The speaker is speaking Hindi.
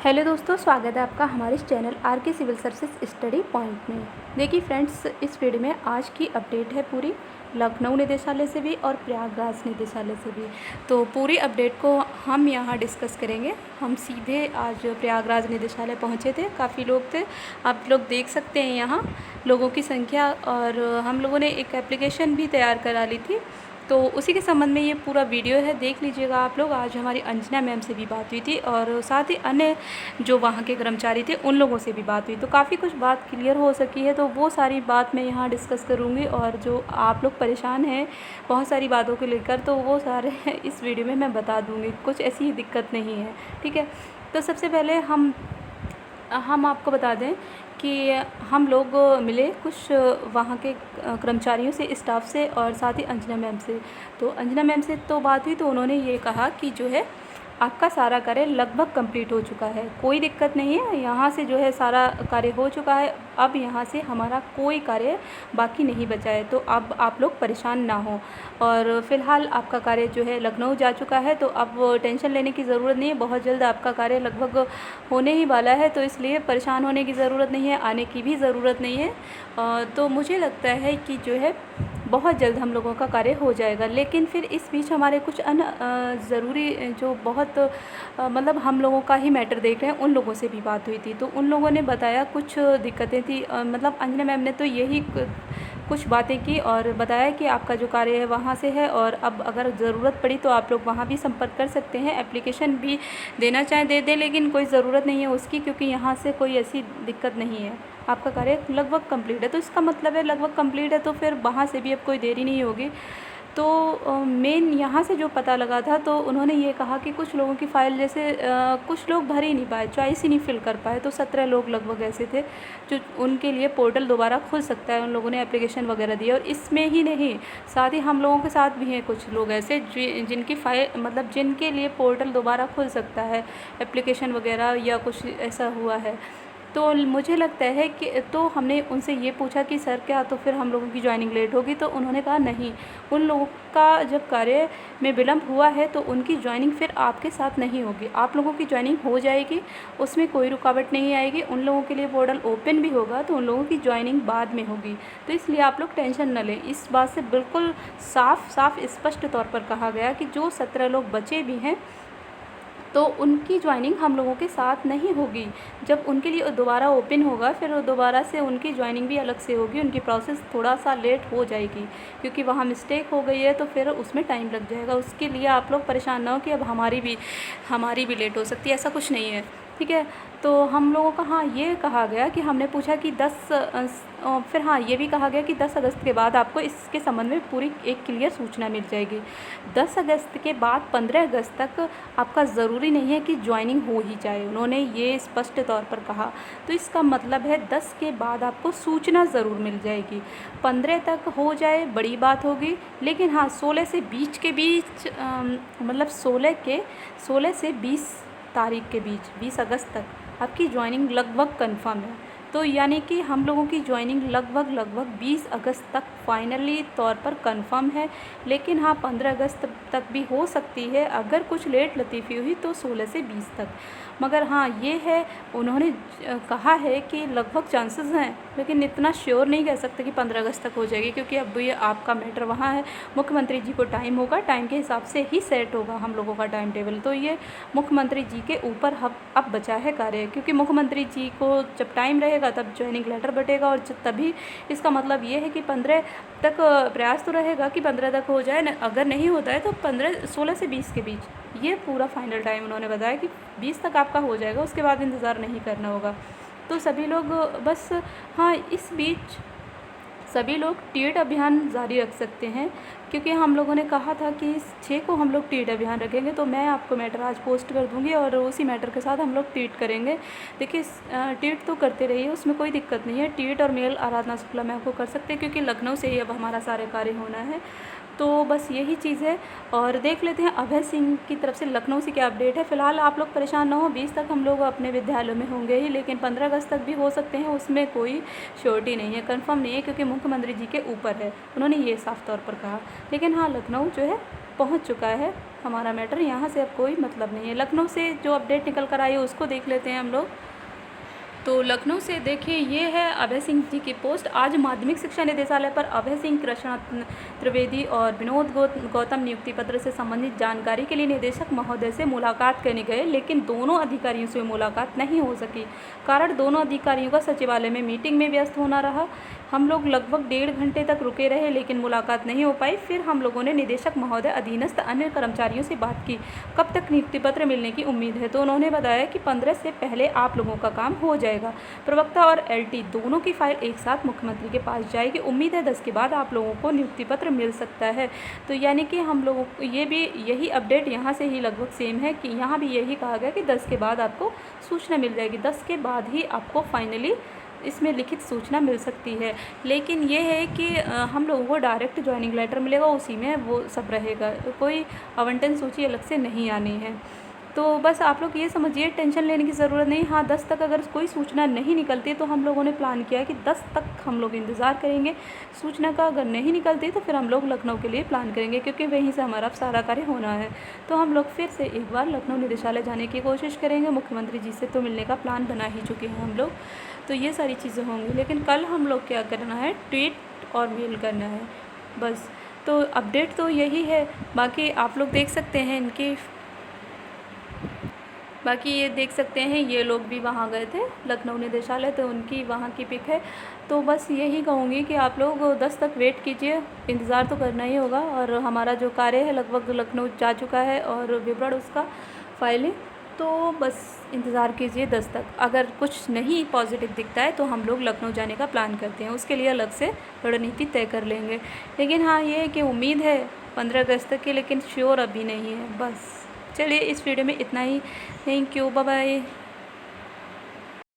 हेलो दोस्तों, स्वागत है आपका हमारे इस चैनल आर के सिविल सर्विसेज स्टडी पॉइंट में। देखिए फ्रेंड्स, इस वीडियो में आज की अपडेट है पूरी लखनऊ निदेशालय से भी और प्रयागराज निदेशालय से भी। तो पूरी अपडेट को हम यहाँ डिस्कस करेंगे। हम सीधे आज प्रयागराज निदेशालय पहुँचे थे, काफ़ी लोग थे, आप लोग देख सकते हैं यहाँ लोगों की संख्या। और हम लोगों ने एक एप्लीकेशन भी तैयार करा ली थी, तो उसी के संबंध में ये पूरा वीडियो है, देख लीजिएगा आप लोग। आज हमारी अंजना मैम से भी बात हुई थी और साथ ही अन्य जो वहाँ के कर्मचारी थे उन लोगों से भी बात हुई, तो काफ़ी कुछ बात क्लियर हो सकी है। तो वो सारी बात मैं यहाँ डिस्कस करूँगी, और जो आप लोग परेशान हैं बहुत सारी बातों को लेकर, तो वो सारे इस वीडियो में मैं बता दूँगी, कुछ ऐसी दिक्कत नहीं है, ठीक है। तो सबसे पहले हम आपको बता दें कि हम लोग मिले कुछ वहाँ के कर्मचारियों से, स्टाफ से, और साथ ही अंजना मैम से। तो अंजना मैम से तो बात हुई, तो उन्होंने ये कहा कि जो है आपका सारा कार्य लगभग कंप्लीट हो चुका है, कोई दिक्कत नहीं है, यहाँ से जो है सारा कार्य हो चुका है, अब यहाँ से हमारा कोई कार्य बाकी नहीं बचा है, तो अब आप लोग परेशान ना हो। और फ़िलहाल आपका कार्य जो है लखनऊ जा चुका है, तो अब टेंशन लेने की ज़रूरत नहीं है, बहुत जल्द आपका कार्य लगभग होने ही वाला है, तो इसलिए परेशान होने की ज़रूरत नहीं है, आने की भी ज़रूरत नहीं है। तो मुझे लगता है कि जो है बहुत जल्द हम लोगों का कार्य हो जाएगा। लेकिन फिर इस बीच हमारे कुछ ज़रूरी जो बहुत मतलब हम लोगों का ही मैटर देख रहे हैं उन लोगों से भी बात हुई थी, तो उन लोगों ने बताया कुछ दिक्कतें थी। मतलब अंजना मैम ने तो यही कुछ बातें की और बताया कि आपका जो कार्य है वहाँ से है, और अब अगर ज़रूरत पड़ी तो आप लोग वहाँ भी संपर्क कर सकते हैं, एप्लीकेशन भी देना चाहें दे दें, लेकिन कोई ज़रूरत नहीं है उसकी, क्योंकि यहाँ से कोई ऐसी दिक्कत नहीं है, आपका कार्य लगभग कंप्लीट है। तो इसका मतलब है लगभग कंप्लीट है, तो फिर वहाँ से भी अब कोई देरी नहीं होगी। तो मेन यहाँ से जो पता लगा था, तो उन्होंने ये कहा कि कुछ लोगों की फ़ाइल जैसे कुछ लोग भर ही नहीं पाए, चॉइस ही नहीं फिल कर पाए, तो 17 लोग लगभग ऐसे थे जो उनके लिए पोर्टल दोबारा खुल सकता है, उन लोगों ने एप्लीकेशन वगैरह दी। और इसमें ही नहीं, साथ ही हम लोगों के साथ भी हैं कुछ लोग ऐसे जिनकी फ़ाइल मतलब जिनके लिए पोर्टल दोबारा खुल सकता है, एप्लीकेशन वगैरह या कुछ ऐसा हुआ है। तो मुझे लगता है कि, तो हमने उनसे ये पूछा कि सर क्या तो फिर हम लोगों की जॉइनिंग लेट होगी, तो उन्होंने कहा नहीं, उन लोगों का जब कार्य में विलम्ब हुआ है तो उनकी जॉइनिंग फिर आपके साथ नहीं होगी, आप लोगों की जॉइनिंग हो जाएगी, उसमें कोई रुकावट नहीं आएगी, उन लोगों के लिए पोर्टल ओपन भी होगा, तो उन लोगों की जॉइनिंग बाद में होगी। तो इसलिए आप लोग टेंशन न लें, इस बात से बिल्कुल साफ स्पष्ट तौर पर कहा गया कि जो 17 लोग बचे भी हैं तो उनकी जॉइनिंग हम लोगों के साथ नहीं होगी। जब उनके लिए दोबारा ओपन होगा फिर दोबारा से उनकी जॉइनिंग भी अलग से होगी, उनकी प्रोसेस थोड़ा सा लेट हो जाएगी, क्योंकि वहाँ मिस्टेक हो गई है, तो फिर उसमें टाइम लग जाएगा। उसके लिए आप लोग परेशान ना हो कि अब हमारी भी लेट हो सकती है, ऐसा कुछ नहीं है, ठीक है। तो हम लोगों का हाँ ये कहा गया कि हमने पूछा कि फिर हाँ ये भी कहा गया कि 10 अगस्त के बाद आपको इसके संबंध में पूरी एक क्लियर सूचना मिल जाएगी। 10 अगस्त के बाद 15 अगस्त तक आपका ज़रूरी नहीं है कि ज्वाइनिंग हो ही जाए, उन्होंने ये स्पष्ट तौर पर कहा। तो इसका मतलब है 10 के बाद आपको सूचना ज़रूर मिल जाएगी, 15 तक हो जाए बड़ी बात होगी, लेकिन हाँ 16 से 20 के बीच मतलब 16 से 20 तारीख के बीच, 20 अगस्त तक आपकी जॉइनिंग लगभग कंफर्म है। तो यानी कि हम लोगों की जॉइनिंग लगभग 20 अगस्त तक फाइनली तौर पर कंफर्म है, लेकिन हाँ 15 अगस्त तक भी हो सकती है, अगर कुछ लेट लतीफ़ी हुई तो 16 से 20 तक। मगर हाँ ये है, उन्होंने कहा है कि लगभग चांसेस हैं, लेकिन इतना श्योर नहीं कह सकते कि 15 अगस्त तक हो जाएगी, क्योंकि अब ये आपका मैटर वहाँ है, मुख्यमंत्री जी को टाइम होगा, टाइम के हिसाब से ही सेट होगा हम लोगों का टाइम टेबल। तो ये मुख्यमंत्री जी के ऊपर अब बचा है कार्य, क्योंकि मुख्यमंत्री जी को जब टाइम रहेगा तब ज्वाइनिंग लेटर बटेगा, और तभी इसका मतलब ये है कि 15 तक प्रयास तो रहेगा कि 15 तक हो जाए, अगर नहीं होता है तो 16 से 20 के बीच, ये पूरा फाइनल टाइम उन्होंने बताया कि 20 तक आपका हो जाएगा, उसके बाद इंतज़ार नहीं करना होगा। तो सभी लोग बस हाँ इस बीच सभी लोग टीट अभियान जारी रख सकते हैं, क्योंकि हम लोगों ने कहा था कि 6 को हम लोग टीट अभियान रखेंगे। तो मैं आपको मैटर आज पोस्ट कर दूंगी और उसी मैटर के साथ हम लोग टीट करेंगे। देखिए टीट तो करते रहिए, उसमें कोई दिक्कत नहीं है, टीट और मेल आराधना शुक्ला मैम को कर सकते हैं, क्योंकि लखनऊ से ही अब हमारा सारे कार्य होना है। तो बस यही चीज़ है। और देख लेते हैं अभय सिंह की तरफ से लखनऊ से क्या अपडेट है। फ़िलहाल आप लोग परेशान ना हो, 20 तक हम लोग अपने विद्यालयों में होंगे ही, लेकिन 15 अगस्त तक भी हो सकते हैं, उसमें कोई श्योरिटी नहीं है, कंफर्म नहीं है, क्योंकि मुख्यमंत्री जी के ऊपर है, उन्होंने ये साफ तौर पर कहा। लेकिन हाँ लखनऊ जो है पहुँच चुका है हमारा मैटर यहाँ से अब कोई मतलब नहीं है। लखनऊ से जो अपडेट निकल कर आई है उसको देख लेते हैं हम लोग। तो लखनऊ से देखिए, ये है अभय सिंह जी की पोस्ट। आज माध्यमिक शिक्षा निदेशालय पर अभय सिंह, कृष्णा त्रिवेदी और विनोद गौतम नियुक्ति पत्र से संबंधित जानकारी के लिए निदेशक महोदय से मुलाकात करने गए, लेकिन दोनों अधिकारियों से मुलाकात नहीं हो सकी। कारण दोनों अधिकारियों का सचिवालय में मीटिंग में व्यस्त होना रहा। हम लोग लगभग 1.5 घंटे तक रुके रहे, लेकिन मुलाकात नहीं हो पाई। फिर हम लोगों ने निदेशक महोदय अधीनस्थ अन्य कर्मचारियों से बात की, कब तक नियुक्ति पत्र मिलने की उम्मीद है। तो उन्होंने बताया कि 15 से पहले आप लोगों का काम हो जाएगा। प्रवक्ता और एलटी दोनों की फाइल एक साथ मुख्यमंत्री के पास जाएगी। उम्मीद है 10 के बाद आप लोगों को नियुक्ति पत्र मिल सकता है। तो यानी कि हम लोगों को ये भी यही अपडेट यहाँ से ही लगभग सेम है कि यहाँ भी यही कहा गया कि 10 के बाद आपको सूचना मिल जाएगी। 10 के बाद ही आपको फाइनली इसमें लिखित सूचना मिल सकती है। लेकिन ये है कि हम लोगों को डायरेक्ट ज्वाइनिंग लेटर मिलेगा, उसी में वो सब रहेगा। कोई आवंटन सूची अलग से नहीं आनी है। तो बस आप लोग ये समझिए, टेंशन लेने की ज़रूरत नहीं। हाँ, 10 तक अगर कोई सूचना नहीं निकलती तो हम लोगों ने प्लान किया कि 10 तक हम लोग इंतज़ार करेंगे। सूचना का अगर नहीं निकलती तो फिर हम लोग लखनऊ के लिए प्लान करेंगे, क्योंकि वहीं से हमारा सारा कार्य होना है। तो हम लोग फिर से एक बार लखनऊ निदेशालय जाने की कोशिश करेंगे। मुख्यमंत्री जी से तो मिलने का प्लान बना ही चुके हैं हम लोग। तो ये सारी चीज़ें होंगी। लेकिन कल हम लोग क्या करना है, ट्वीट और मेल करना है बस। तो अपडेट तो यही है। बाकी आप लोग देख सकते हैं इनकी, बाकी ये देख सकते हैं ये लोग भी वहाँ गए थे लखनऊ निदेशालय, तो उनकी वहाँ की पिक है। तो बस यही कहूँगी कि आप लोग 10 तक वेट कीजिए, इंतज़ार तो करना ही होगा। और हमारा जो कार्य है लगभग लखनऊ जा चुका है और विवरण उसका फाइलें, तो बस इंतज़ार कीजिए 10 तक। अगर कुछ नहीं पॉजिटिव दिखता है तो हम लोग लखनऊ जाने का प्लान करते हैं, उसके लिए अलग से रणनीति तय कर लेंगे। लेकिन हाँ, ये है कि उम्मीद है 15 अगस्त तक की, लेकिन श्योर अभी नहीं है। बस चलिए, इस वीडियो में इतना ही। Thank you, bye bye.